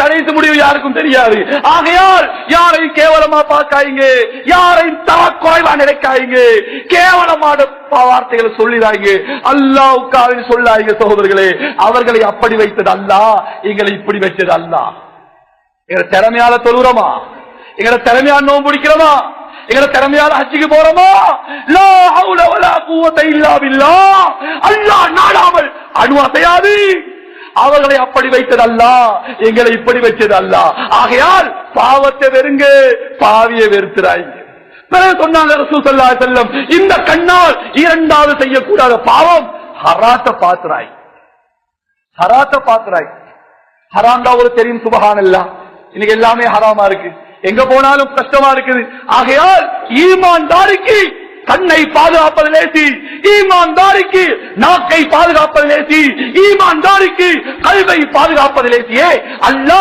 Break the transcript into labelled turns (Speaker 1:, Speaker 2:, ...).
Speaker 1: கடைசி முடிவு யாருக்கும் தெரியாது. ஆகையால் யாரை கேவலமா பார்க்காங்க, யாரை தரக்குறைவா நினைக்காங்க, கேவலமான வார்த்தைகளை சொல்லிடாங்க, அல்லாஹ்வுக்காக சொல்லாங்க. சகோதரர்களே, அவர்களை அப்படி வைத்தது அல்லாஹ், எங்களை இப்படி வச்சது அல்லாஹ். எங்க திறமையால தொழுறோமா, எங்க திறமையால நோன்பு பிடிக்கிறோமா, எங்க திறமையால ஹஜ்ஜுக்கு போறோமா? லா ஹவுல வலா குவத இல்லா பில்லாஹ். அல்லாஹ் நாடாமல் அணு அசையாது. அவர்களை அப்படி வைத்தது அல்லாஹ், எங்களை இப்படி வச்சது அல்லாஹ். ஆகையால் பாவத்தை வெறுங்க, பாவியை வெறுத்துறாங்க. பிறகு சொன்னாங்க ரசூல் ஸல்லல்லாஹு அலைஹி வஸல்லம், இந்த கண்ணால் இரண்டாவது செய்யக்கூடாத பாவம் ஹராத்த பாத்துறாய். ஹராத்த பாத்துறாய். ஹராம் தான் ஒரு தெரியும். சுபஹானல்லாஹ், இன்னைக்கு எல்லாமே ஹராமா இருக்கு, எங்க போனாலும் கஷ்டமா இருக்குது. ஆகையால் ஈமான்தாரிக்கு கண்ணை பாதுகாப்பது லேசி, ஈமான்தாரிக்கு நாக்கை பாதுகாப்பது லேசி, ஈமான்தாரிக்கு கல்வை பாதுகாப்பது லேசியே. அல்லாஹ்